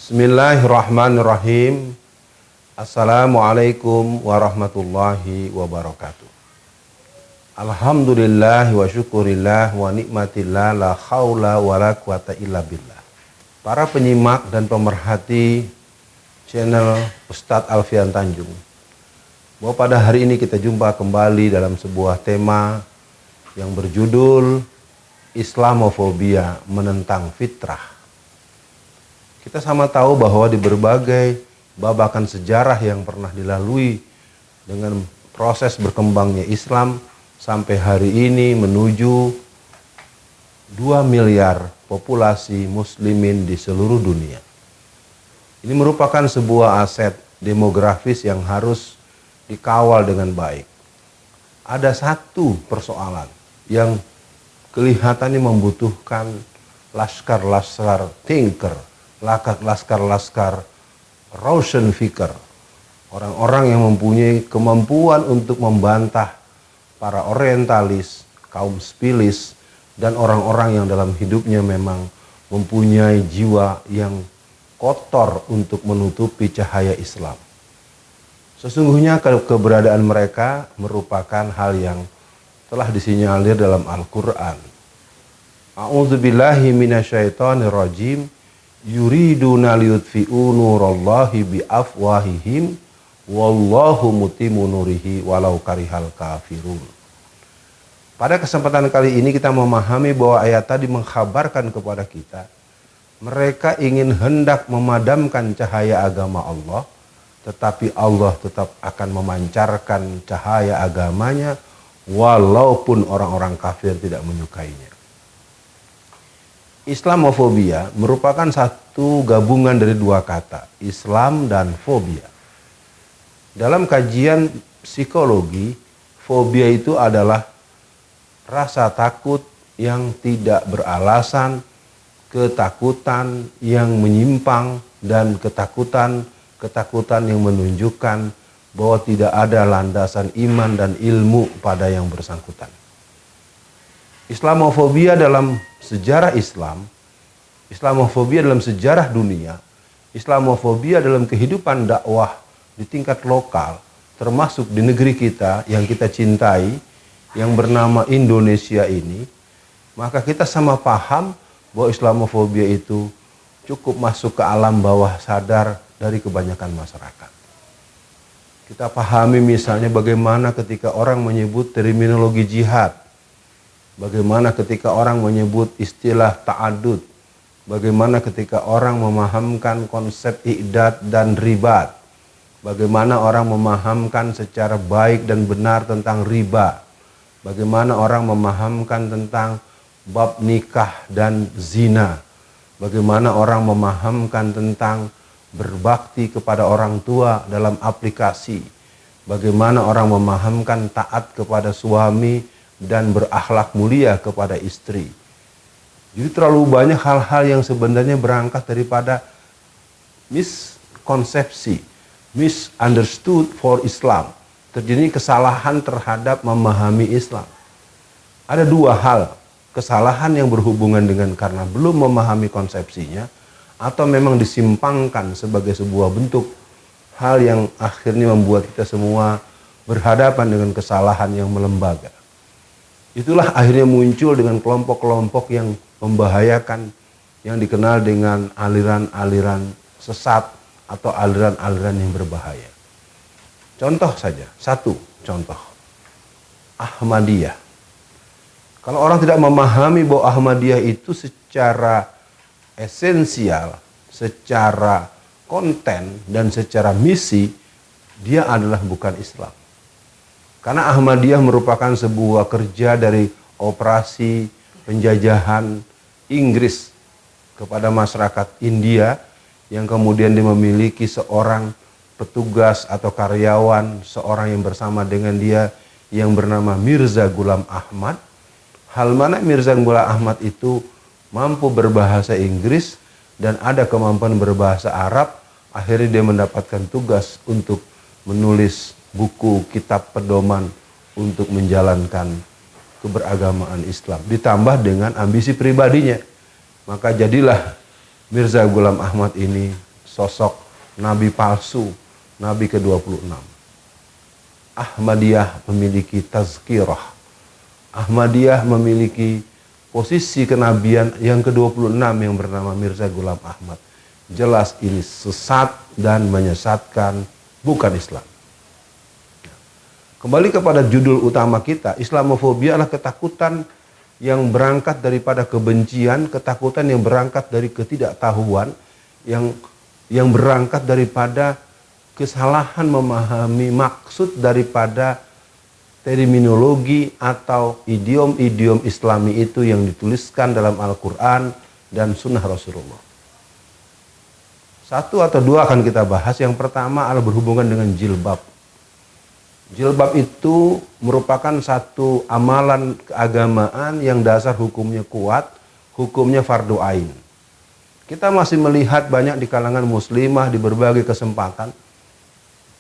Bismillahirrahmanirrahim. Assalamualaikum warahmatullahi wabarakatuh. Alhamdulillah wa syukurillah wa nikmatillah la haula wa la quwata illa billah. Para penyimak dan pemerhati channel Ustadz Alfian Tanjung, bahwa pada hari ini kita jumpa kembali dalam sebuah tema yang berjudul Islamofobia menentang fitrah. Kita sama tahu bahwa di berbagai babakan sejarah yang pernah dilalui dengan proses berkembangnya Islam sampai hari ini menuju 2 miliar populasi muslimin di seluruh dunia. Ini merupakan sebuah aset demografis yang harus dikawal dengan baik. Ada satu persoalan yang kelihatannya membutuhkan laskar-laskar thinker, laskar-laskar Rauschen Fikir, orang-orang yang mempunyai kemampuan untuk membantah para orientalis, kaum spilis, dan orang-orang yang dalam hidupnya memang mempunyai jiwa yang kotor untuk menutupi cahaya Islam. Sesungguhnya keberadaan mereka merupakan hal yang telah disinyalir dalam Al-Quran. A'udzubillahi minasyaitonirrajim. Yuriduna liyutfi'u nurallahi biafwahihim wallahu mutimmu nurihi walau karihal kafirun. Pada kesempatan kali ini kita memahami bahwa ayat tadi mengkhabarkan kepada kita mereka ingin hendak memadamkan cahaya agama Allah, tetapi Allah tetap akan memancarkan cahaya agamanya walaupun orang-orang kafir tidak menyukainya. Islamofobia merupakan satu gabungan dari dua kata, Islam dan fobia. Dalam kajian psikologi, fobia itu adalah rasa takut yang tidak beralasan, ketakutan yang menyimpang, dan ketakutan yang menunjukkan bahwa tidak ada landasan iman dan ilmu pada yang bersangkutan. Islamofobia dalam sejarah Islam, Islamofobia dalam sejarah dunia, Islamofobia dalam kehidupan dakwah di tingkat lokal, termasuk di negeri kita yang kita cintai, yang bernama Indonesia ini, maka kita sama paham bahwa Islamofobia itu cukup masuk ke alam bawah sadar dari kebanyakan masyarakat. Kita pahami misalnya bagaimana ketika orang menyebut terminologi jihad, bagaimana ketika orang menyebut istilah ta'adud, bagaimana ketika orang memahamkan konsep i'dad dan ribat, bagaimana orang memahamkan secara baik dan benar tentang riba, bagaimana orang memahamkan tentang bab nikah dan zina, bagaimana orang memahamkan tentang berbakti kepada orang tua dalam aplikasi, bagaimana orang memahamkan taat kepada suami dan berakhlak mulia kepada istri. Jadi terlalu banyak hal-hal yang sebenarnya berangkat daripada miskonsepsi, misunderstood for Islam. Terjadi kesalahan terhadap memahami Islam. Ada dua hal, kesalahan yang berhubungan dengan karena belum memahami konsepsinya, atau memang disimpangkan sebagai sebuah bentuk hal yang akhirnya membuat kita semua berhadapan dengan kesalahan yang melembaga. Itulah akhirnya muncul dengan kelompok-kelompok yang membahayakan, yang dikenal dengan aliran-aliran sesat atau aliran-aliran yang berbahaya. Contoh saja, satu contoh, Ahmadiyah. Kalau orang tidak memahami bahwa Ahmadiyah itu secara esensial, secara konten, dan secara misi, dia adalah bukan Islam. Karena Ahmadiyah merupakan sebuah kerja dari operasi penjajahan Inggris kepada masyarakat India yang kemudian dia memiliki seorang petugas atau karyawan, seorang yang bersama dengan dia yang bernama Mirza Ghulam Ahmad. Hal mana Mirza Ghulam Ahmad itu mampu berbahasa Inggris dan ada kemampuan berbahasa Arab, akhirnya dia mendapatkan tugas untuk menulis buku kitab pedoman untuk menjalankan keberagamaan Islam, ditambah dengan ambisi pribadinya. Maka jadilah Mirza Ghulam Ahmad ini sosok nabi palsu, nabi ke-26. Ahmadiyah memiliki tazkirah. Ahmadiyah memiliki posisi kenabian yang ke-26 yang bernama Mirza Ghulam Ahmad. Jelas ini sesat dan menyesatkan, bukan Islam. Kembali kepada judul utama kita, Islamofobia adalah ketakutan yang berangkat daripada kebencian, ketakutan yang berangkat dari ketidaktahuan, yang berangkat daripada kesalahan memahami maksud daripada terminologi atau idiom-idiom Islami itu yang dituliskan dalam Al-Quran dan Sunnah Rasulullah. Satu atau dua akan kita bahas. Yang pertama adalah berhubungan dengan jilbab. Jilbab itu merupakan satu amalan keagamaan yang dasar hukumnya kuat, hukumnya fardu ain. Kita masih melihat banyak di kalangan muslimah di berbagai kesempatan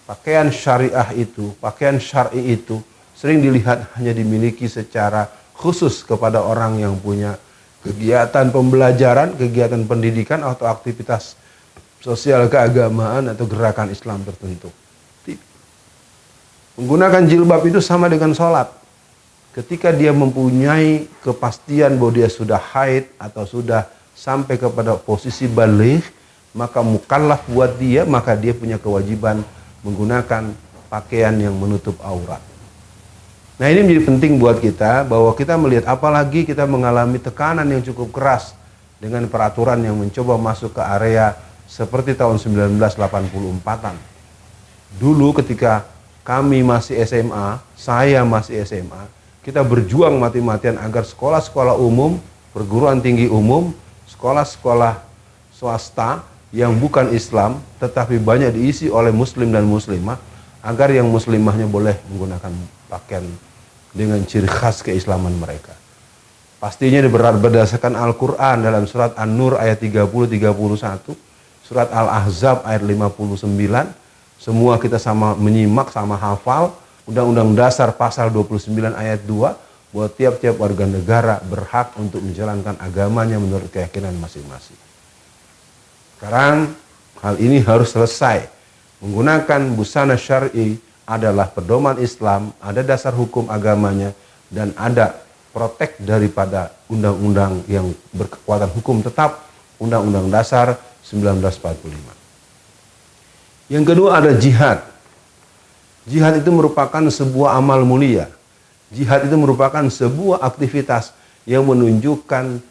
pakaian syariah itu, pakaian syar'i itu sering dilihat hanya dimiliki secara khusus kepada orang yang punya kegiatan pembelajaran, kegiatan pendidikan atau aktivitas sosial keagamaan atau gerakan Islam tertentu. Menggunakan jilbab itu sama dengan sholat. Ketika dia mempunyai kepastian bahwa dia sudah haid atau sudah sampai kepada posisi baligh, maka mukallaf buat dia, maka dia punya kewajiban menggunakan pakaian yang menutup aurat. Nah, ini menjadi penting buat kita, bahwa kita melihat apalagi kita mengalami tekanan yang cukup keras dengan peraturan yang mencoba masuk ke area seperti tahun 1984-an. Dulu ketika kami masih SMA, saya masih SMA, kita berjuang mati-matian agar sekolah-sekolah umum, perguruan tinggi umum, sekolah-sekolah swasta yang bukan Islam tetapi banyak diisi oleh muslim dan muslimah, agar yang muslimahnya boleh menggunakan pakaian dengan ciri khas keislaman mereka. Pastinya berdasarkan Al-Quran dalam surat An-Nur ayat 30-31, surat Al-Ahzab ayat 59, semua kita sama menyimak, sama hafal. Undang-Undang Dasar pasal 29 ayat 2, bahwa tiap-tiap warga negara berhak untuk menjalankan agamanya menurut keyakinan masing-masing. Sekarang hal ini harus selesai. Menggunakan busana syar'i adalah pedoman Islam, ada dasar hukum agamanya, dan ada protek daripada undang-undang yang berkekuatan hukum tetap, Undang-Undang Dasar 1945. Yang kedua ada jihad. Jihad itu merupakan sebuah amal mulia. Jihad itu merupakan sebuah aktivitas yang menunjukkan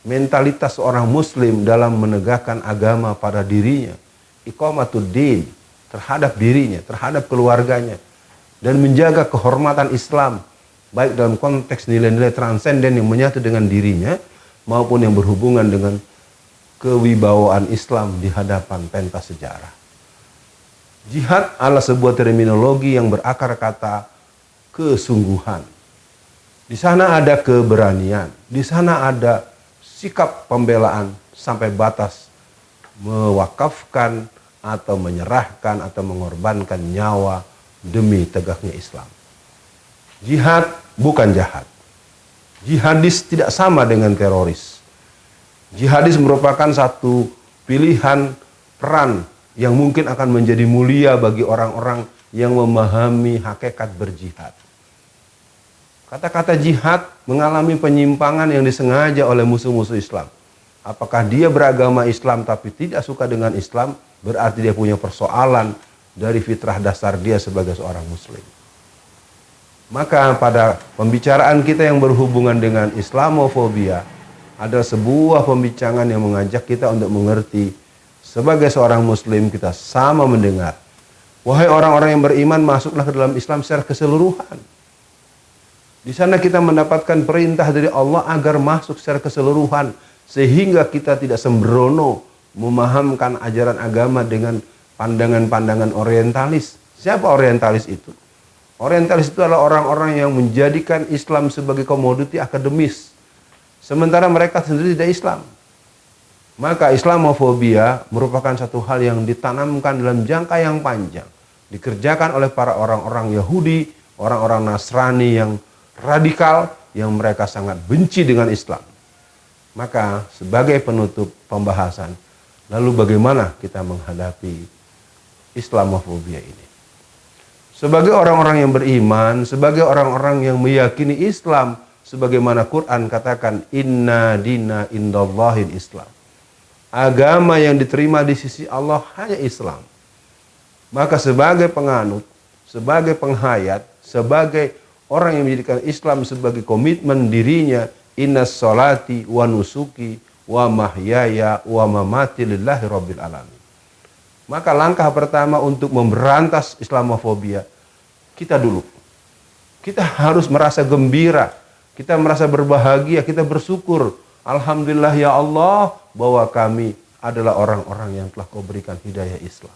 mentalitas seorang muslim dalam menegakkan agama pada dirinya, iqamatuddin, terhadap dirinya, terhadap keluarganya, dan menjaga kehormatan Islam baik dalam konteks nilai-nilai transenden yang menyatu dengan dirinya maupun yang berhubungan dengan kewibawaan Islam di hadapan pentas sejarah. Jihad adalah sebuah terminologi yang berakar kata kesungguhan. Di sana ada keberanian, di sana ada sikap pembelaan sampai batas mewakafkan atau menyerahkan atau mengorbankan nyawa demi tegaknya Islam. Jihad bukan jahat. Jihadis tidak sama dengan teroris. Jihadis merupakan satu pilihan peran yang mungkin akan menjadi mulia bagi orang-orang yang memahami hakikat berjihad. Kata-kata jihad mengalami penyimpangan yang disengaja oleh musuh-musuh Islam. Apakah dia beragama Islam tapi tidak suka dengan Islam, berarti dia punya persoalan dari fitrah dasar dia sebagai seorang muslim. Maka pada pembicaraan kita yang berhubungan dengan Islamofobia, ada sebuah pembicaraan yang mengajak kita untuk mengerti, sebagai seorang muslim kita sama mendengar, wahai orang-orang yang beriman, masuklah ke dalam Islam secara keseluruhan. Di sana kita mendapatkan perintah dari Allah agar masuk secara keseluruhan, sehingga kita tidak sembrono memahamkan ajaran agama dengan pandangan-pandangan orientalis. Siapa orientalis itu? Orientalis itu adalah orang-orang yang menjadikan Islam sebagai komoditi akademis, sementara mereka sendiri tidak Islam. Maka Islamofobia merupakan satu hal yang ditanamkan dalam jangka yang panjang, dikerjakan oleh para orang-orang Yahudi, orang-orang Nasrani yang radikal, yang mereka sangat benci dengan Islam. Maka sebagai penutup pembahasan, Lalu bagaimana kita menghadapi Islamofobia ini? Sebagai orang-orang yang beriman, sebagai orang-orang yang meyakini Islam, sebagaimana Quran katakan, inna dina indallahil Islam. Agama yang diterima di sisi Allah hanya Islam. Maka sebagai penganut, sebagai penghayat, sebagai orang yang menjadikan Islam sebagai komitmen dirinya, innas sholati wa nusuki wa mahyaya wa mamati lillahi rabbil alamin. Maka langkah pertama untuk memberantas Islamofobia, kita dulu. Kita harus merasa gembira, kita merasa berbahagia, kita bersyukur. Alhamdulillah ya Allah bahwa kami adalah orang-orang yang telah Kau berikan hidayah Islam.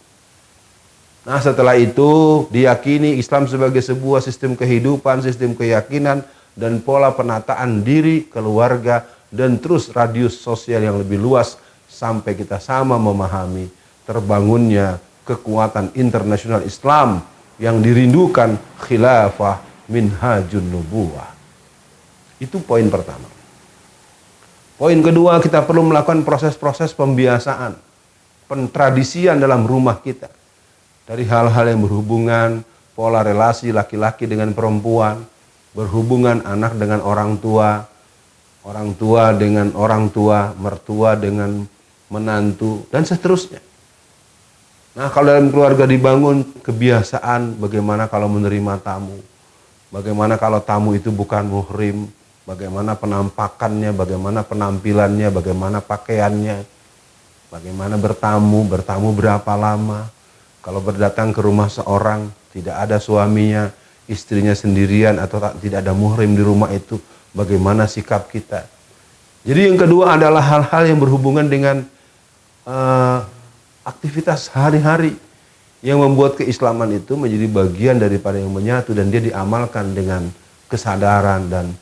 Nah, setelah itu diyakini Islam sebagai sebuah sistem kehidupan, sistem keyakinan, dan pola penataan diri, keluarga, dan terus radius sosial yang lebih luas sampai kita sama memahami terbangunnya kekuatan internasional Islam yang dirindukan, khilafah minhajun nubuwah. Itu poin pertama. Poin kedua, kita perlu melakukan proses-proses pembiasaan, pentradisian dalam rumah kita. Dari hal-hal yang berhubungan pola relasi laki-laki dengan perempuan, berhubungan anak dengan orang tua dengan orang tua, mertua dengan menantu, dan seterusnya. Nah, kalau dalam keluarga dibangun kebiasaan bagaimana kalau menerima tamu, bagaimana kalau tamu itu bukan muhrim, bagaimana penampakannya, bagaimana penampilannya, bagaimana pakaiannya, bagaimana bertamu berapa lama, kalau berdatang ke rumah seorang, tidak ada suaminya, istrinya sendirian atau tidak ada muhrim di rumah itu, bagaimana sikap kita. Jadi yang kedua adalah hal-hal yang berhubungan dengan aktivitas hari-hari yang membuat keislaman itu menjadi bagian daripada yang menyatu dan dia diamalkan dengan kesadaran dan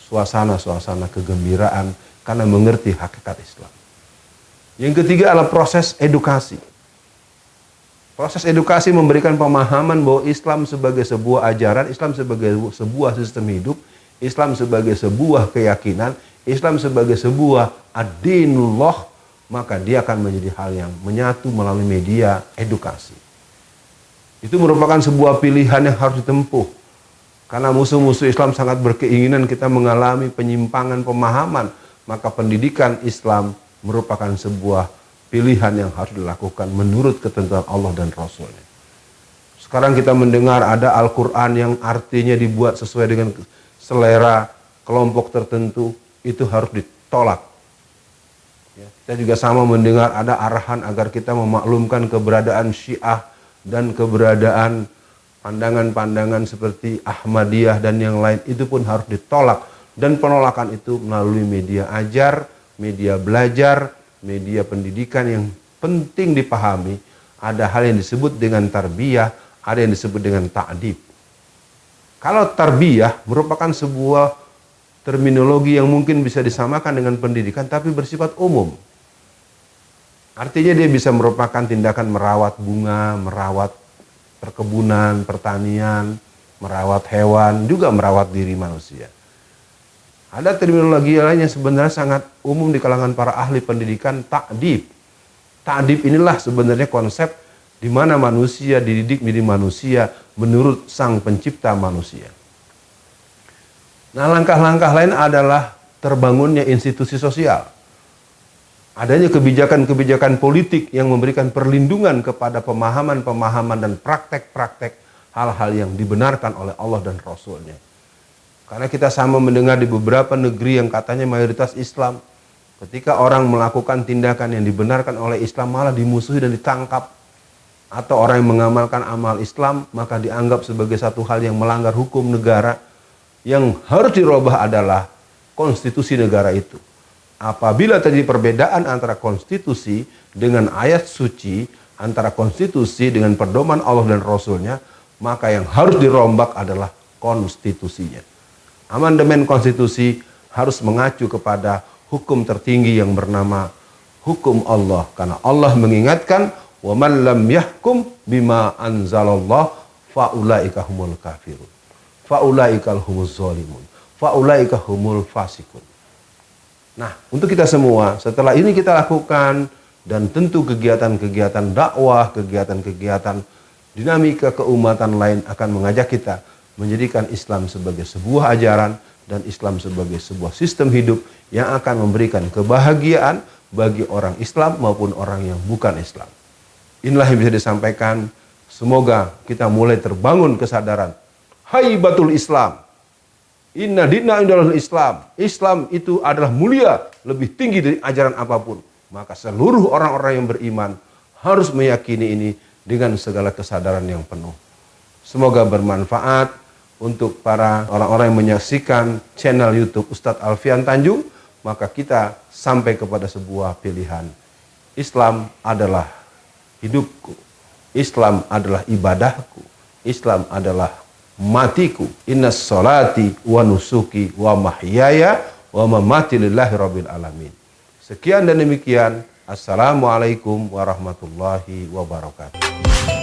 suasana-suasana kegembiraan karena mengerti hakikat Islam. Yang ketiga adalah proses edukasi. Proses edukasi memberikan pemahaman bahwa Islam sebagai sebuah ajaran, Islam sebagai sebuah sistem hidup, Islam sebagai sebuah keyakinan, Islam sebagai sebuah ad-dinullah, maka dia akan menjadi hal yang menyatu melalui media edukasi. Itu merupakan sebuah pilihan yang harus ditempuh. Karena musuh-musuh Islam sangat berkeinginan kita mengalami penyimpangan pemahaman, maka pendidikan Islam merupakan sebuah pilihan yang harus dilakukan menurut ketentuan Allah dan Rasulnya. Sekarang kita mendengar ada Al-Quran yang artinya dibuat sesuai dengan selera kelompok tertentu, itu harus ditolak. Ya, kita juga sama mendengar ada arahan agar kita memaklumkan keberadaan Syiah dan keberadaan pandangan-pandangan seperti Ahmadiyah dan yang lain, itu pun harus ditolak. Dan penolakan itu melalui media ajar, media belajar, media pendidikan yang penting dipahami. Ada hal yang disebut dengan tarbiyah, ada yang disebut dengan ta'dib. Kalau tarbiyah merupakan sebuah terminologi yang mungkin bisa disamakan dengan pendidikan tapi bersifat umum. Artinya dia bisa merupakan tindakan merawat bunga, merawat perkebunan, pertanian, merawat hewan, juga merawat diri manusia. Ada terminologi lain yang sebenarnya sangat umum di kalangan para ahli pendidikan, ta'dib. Ta'dib inilah sebenarnya konsep di mana manusia dididik menjadi manusia menurut Sang Pencipta manusia. Nah, langkah-langkah lain adalah terbangunnya institusi sosial. Adanya kebijakan-kebijakan politik yang memberikan perlindungan kepada pemahaman-pemahaman dan praktek-praktek hal-hal yang dibenarkan oleh Allah dan Rasul-Nya. Karena kita sama mendengar di beberapa negeri yang katanya mayoritas Islam, ketika orang melakukan tindakan yang dibenarkan oleh Islam malah dimusuhi dan ditangkap. Atau orang yang mengamalkan amal Islam maka dianggap sebagai satu hal yang melanggar hukum negara. Yang harus dirubah adalah konstitusi negara itu. Apabila terjadi perbedaan antara konstitusi dengan ayat suci, antara konstitusi dengan pedoman Allah dan Rasulnya, maka yang harus dirombak adalah konstitusinya. Amandemen konstitusi harus mengacu kepada hukum tertinggi yang bernama hukum Allah. Karena Allah mengingatkan, وَمَنْ لَمْ يَحْكُمْ بِمَا أَنْزَلَ اللَّهُ فَأُولَئِكَ هُمُ الْكَافِرُونَ Fa'ulaikal humuz zalimun, fa'ulaika humul fasikun. Nah, untuk kita semua, setelah ini kita lakukan dan tentu kegiatan-kegiatan dakwah, kegiatan-kegiatan dinamika keumatan lain akan mengajak kita menjadikan Islam sebagai sebuah ajaran dan Islam sebagai sebuah sistem hidup yang akan memberikan kebahagiaan bagi orang Islam maupun orang yang bukan Islam. Inilah yang bisa disampaikan. Semoga kita mulai terbangun kesadaran. Haibatul Islam. Inna dina indal Islam. Islam itu adalah mulia, lebih tinggi dari ajaran apapun. Maka seluruh orang-orang yang beriman harus meyakini ini dengan segala kesadaran yang penuh. Semoga bermanfaat untuk para orang-orang yang menyaksikan channel YouTube Ustadz Alfian Tanjung. Maka kita sampai kepada sebuah pilihan. Islam adalah hidupku. Islam adalah ibadahku. Islam adalah matiku. Innas sholati wa nusuki wa mahyaya wa mamati lillahi rabbil alamin. Sekian dan demikian. Assalamualaikum warahmatullahi wabarakatuh.